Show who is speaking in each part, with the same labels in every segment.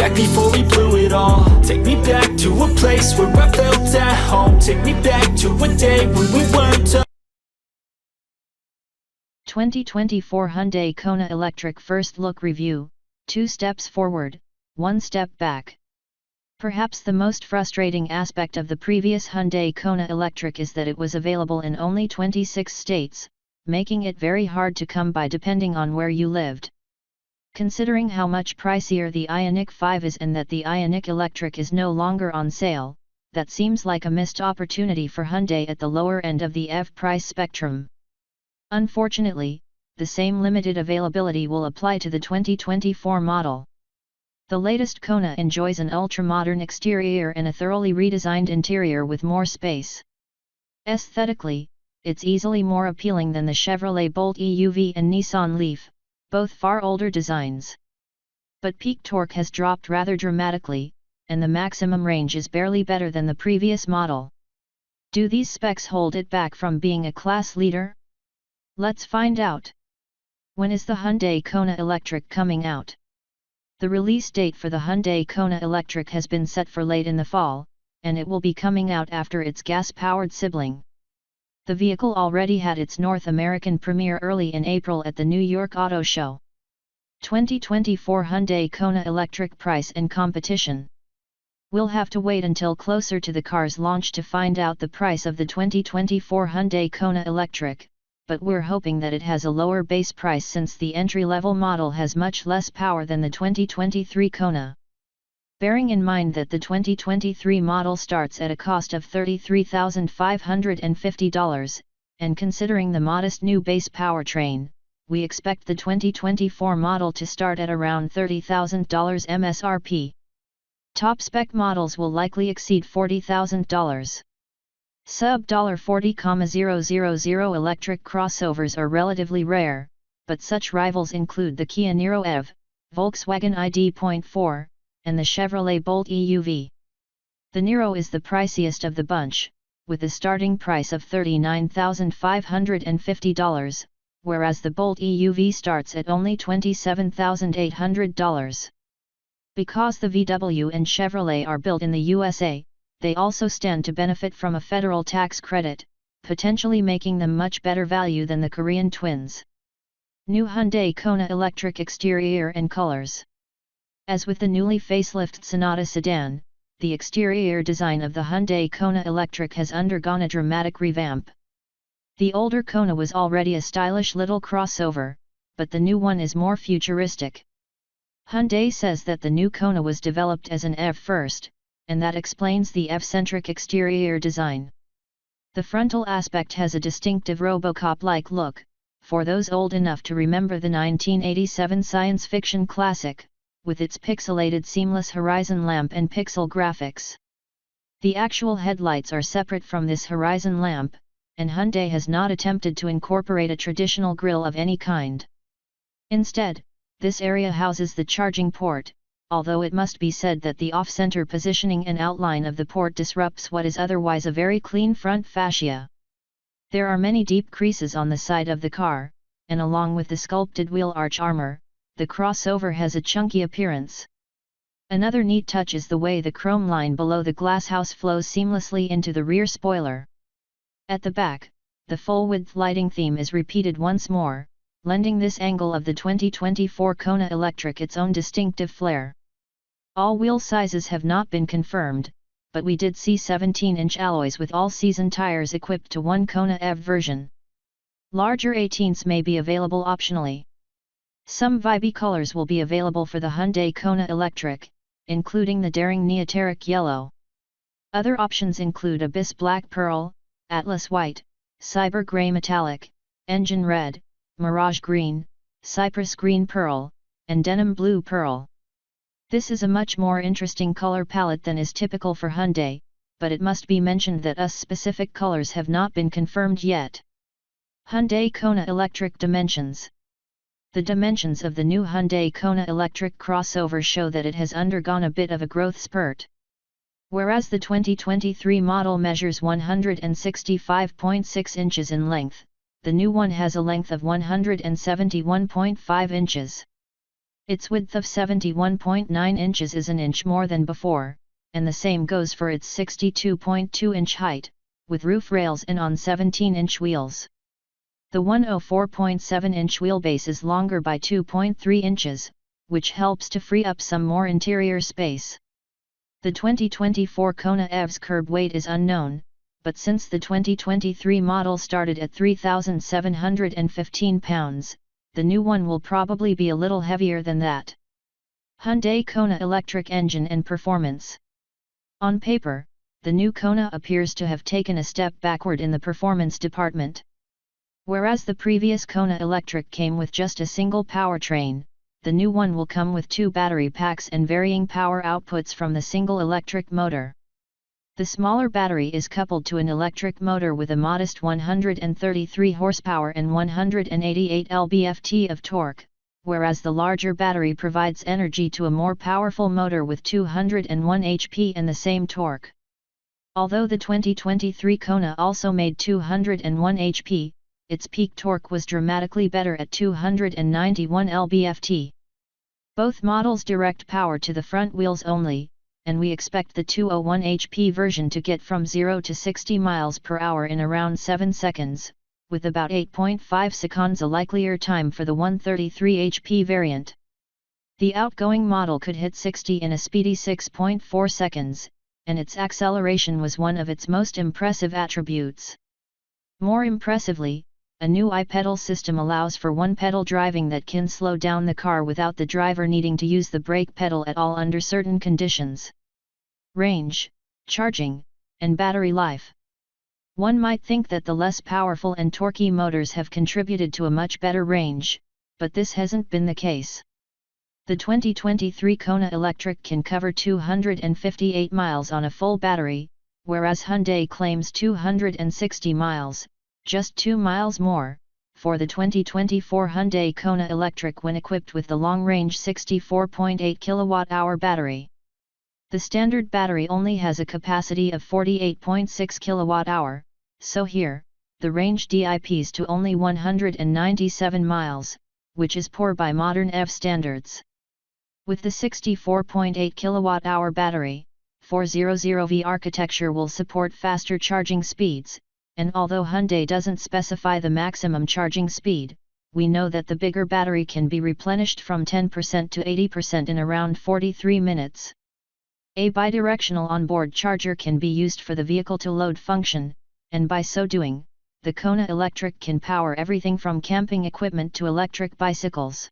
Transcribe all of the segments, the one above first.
Speaker 1: back before we blew it all. Take me back to a place where I felt at home. Take me back to a day when we weren't alone.
Speaker 2: 2024 Hyundai Kona Electric First Look Review, 2 steps forward, 1 step back. Perhaps the most frustrating aspect of the previous Hyundai Kona Electric is that it was available in only 26 states, making it very hard to come by depending on where you lived. Considering how much pricier the Ioniq 5 is and that the Ioniq Electric is no longer on sale, that seems like a missed opportunity for Hyundai at the lower end of the EV price spectrum. Unfortunately, the same limited availability will apply to the 2024 model. The latest Kona enjoys an ultra-modern exterior and a thoroughly redesigned interior with more space. Aesthetically, it's easily more appealing than the Chevrolet Bolt EUV and Nissan Leaf, both far older designs. But peak torque has dropped rather dramatically, and the maximum range is barely better than the previous model. Do these specs hold it back from being a class leader? Let's find out. When is the Hyundai Kona Electric coming out? The release date for the Hyundai Kona Electric has been set for late in the fall, and it will be coming out after its gas-powered sibling. The vehicle already had its North American premiere early in April at the New York Auto Show. 2024 Hyundai Kona Electric price and competition. We'll have to wait until closer to the car's launch to find out the price of the 2024 Hyundai Kona Electric, but we're hoping that it has a lower base price since the entry-level model has much less power than the 2023 Kona. Bearing in mind that the 2023 model starts at a cost of $33,550, and considering the modest new base powertrain, we expect the 2024 model to start at around $30,000 MSRP. Top spec models will likely exceed $40,000. Sub $40,000 electric crossovers are relatively rare, but such rivals include the Kia Niro EV, Volkswagen ID.4, and the Chevrolet Bolt EUV. The Niro is the priciest of the bunch, with a starting price of $39,550, whereas the Bolt EUV starts at only $27,800. Because the VW and Chevrolet are built in the USA, they also stand to benefit from a federal tax credit, potentially making them much better value than the Korean twins. New Hyundai Kona Electric exterior and colors. As with the newly facelifted Sonata sedan, the exterior design of the Hyundai Kona Electric has undergone a dramatic revamp. The older Kona was already a stylish little crossover, but the new one is more futuristic. Hyundai says that the new Kona was developed as an EV first, and that explains the EV-centric exterior design. The frontal aspect has a distinctive Robocop-like look, for those old enough to remember the 1987 science fiction classic, with its pixelated seamless horizon lamp and pixel graphics. The actual headlights are separate from this horizon lamp, and Hyundai has not attempted to incorporate a traditional grille of any kind. Instead, this area houses the charging port, although it must be said that the off-center positioning and outline of the port disrupts what is otherwise a very clean front fascia. There are many deep creases on the side of the car, and along with the sculpted wheel arch armor, the crossover has a chunky appearance. Another neat touch is the way the chrome line below the glasshouse flows seamlessly into the rear spoiler. At the back, the full-width lighting theme is repeated once more, lending this angle of the 2024 Kona Electric its own distinctive flair. All wheel sizes have not been confirmed, but we did see 17-inch alloys with all-season tires equipped to one Kona EV version. Larger 18s may be available optionally. Some vibey colors will be available for the Hyundai Kona Electric, including the daring Neoteric Yellow. Other options include Abyss Black Pearl, Atlas White, Cyber Grey Metallic, Engine Red, Mirage Green, Cypress Green Pearl, and Denim Blue Pearl. This is a much more interesting color palette than is typical for Hyundai, but it must be mentioned that specific colors have not been confirmed yet. Hyundai Kona Electric dimensions. The dimensions of the new Hyundai Kona Electric crossover show that it has undergone a bit of a growth spurt. Whereas the 2023 model measures 165.6 inches in length, the new one has a length of 171.5 inches. Its width of 71.9 inches is an inch more than before, and the same goes for its 62.2-inch height, with roof rails and on 17-inch wheels. The 104.7-inch wheelbase is longer by 2.3 inches, which helps to free up some more interior space. The 2024 Kona EV's curb weight is unknown, but since the 2023 model started at 3,715 pounds, the new one will probably be a little heavier than that. Hyundai Kona Electric engine and performance. On paper, the new Kona appears to have taken a step backward in the performance department. Whereas the previous Kona Electric came with just a single powertrain, the new one will come with 2 battery packs and varying power outputs from the single electric motor. The smaller battery is coupled to an electric motor with a modest 133 horsepower and 188 lb-ft of torque, whereas the larger battery provides energy to a more powerful motor with 201 HP and the same torque. Although the 2023 Kona also made 201 HP, its peak torque was dramatically better at 291 lb-ft. Both models direct power to the front wheels only, and we expect the 201 HP version to get from 0 to 60 miles per hour in around 7 seconds, with about 8.5 seconds a likelier time for the 133 HP variant. The outgoing model could hit 60 in a speedy 6.4 seconds, and its acceleration was one of its most impressive attributes. More impressively, a new I-pedal system allows for one-pedal driving that can slow down the car without the driver needing to use the brake pedal at all under certain conditions. Range, charging, and battery life. One might think that the less powerful and torquey motors have contributed to a much better range, but this hasn't been the case. The 2023 Kona Electric can cover 258 miles on a full battery, whereas Hyundai claims 260 miles, just 2 miles more, for the 2024 Hyundai Kona Electric when equipped with the long-range 64.8 kWh battery. The standard battery only has a capacity of 48.6 kWh, so here, the range dips to only 197 miles, which is poor by modern EV standards. With the 64.8 kWh battery, 400V architecture will support faster charging speeds, and although Hyundai doesn't specify the maximum charging speed, we know that the bigger battery can be replenished from 10% to 80% in around 43 minutes. A bidirectional onboard charger can be used for the vehicle-to-load function, and by so doing, the Kona Electric can power everything from camping equipment to electric bicycles.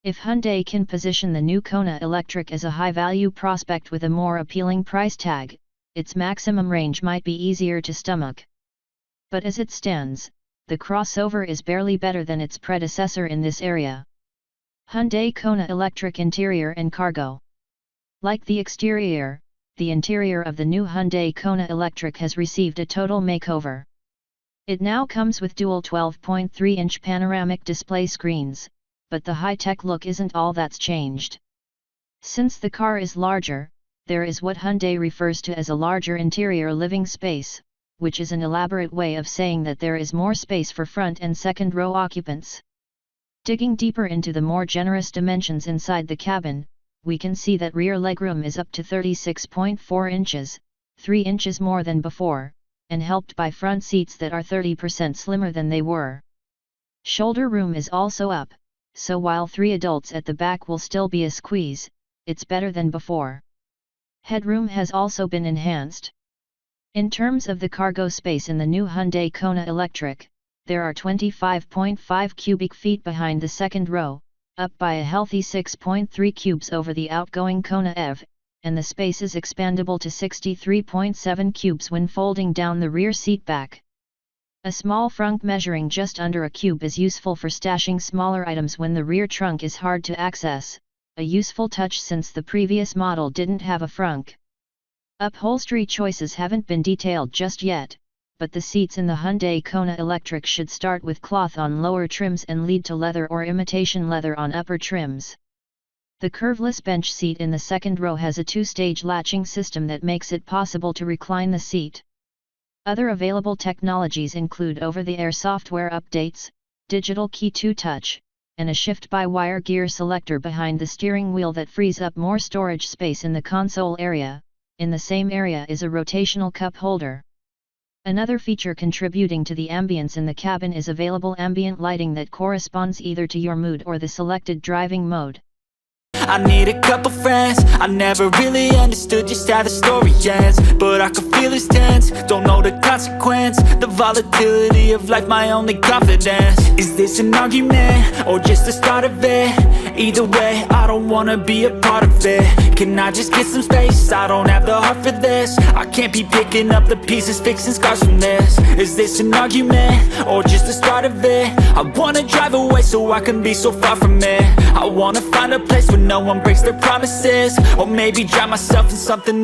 Speaker 2: If Hyundai can position the new Kona Electric as a high-value prospect with a more appealing price tag, its maximum range might be easier to stomach. But as it stands, the crossover is barely better than its predecessor in this area. Hyundai Kona Electric interior and cargo. Like the exterior, the interior of the new Hyundai Kona Electric has received a total makeover. It now comes with dual 12.3-inch panoramic display screens, but the high-tech look isn't all that's changed. Since the car is larger, there is what Hyundai refers to as a larger interior living space, which is an elaborate way of saying that there is more space for front and second row occupants. Digging deeper into the more generous dimensions inside the cabin, we can see that rear legroom is up to 36.4 inches, 3 inches more than before, and helped by front seats that are 30% slimmer than they were. Shoulder room is also up, so while 3 adults at the back will still be a squeeze, it's better than before. Headroom has also been enhanced. In terms of the cargo space in the new Hyundai Kona Electric, there are 25.5 cubic feet behind the second row, up by a healthy 6.3 cubes over the outgoing Kona EV, and the space is expandable to 63.7 cubes when folding down the rear seat back. A small frunk measuring just under a cube is useful for stashing smaller items when the rear trunk is hard to access, a useful touch since the previous model didn't have a frunk. Upholstery choices haven't been detailed just yet, but the seats in the Hyundai Kona Electric should start with cloth on lower trims and lead to leather or imitation leather on upper trims. The curveless bench seat in the second row has a 2-stage latching system that makes it possible to recline the seat. Other available technologies include over-the-air software updates, digital key to touch, and a shift-by-wire gear selector behind the steering wheel that frees up more storage space in the console area. In the same area is a rotational cup holder. Another feature contributing to the ambience in the cabin is available ambient lighting that corresponds either to your mood or the selected driving mode.
Speaker 1: I need a couple friends. I never really understood just how the story ends, but I can feel it's tense, don't know the consequence. The volatility of life, my only confidence. Is this an argument, or just the start of it? Either way, I don't wanna be a part of it. Can I just get some space? I don't have the heart for this. I can't be picking up the pieces, fixing scars from this. Is this an argument, or just the start of it? I wanna drive away so I can be so far from it. I wanna find a place where no one breaks their promises, or maybe drown myself in something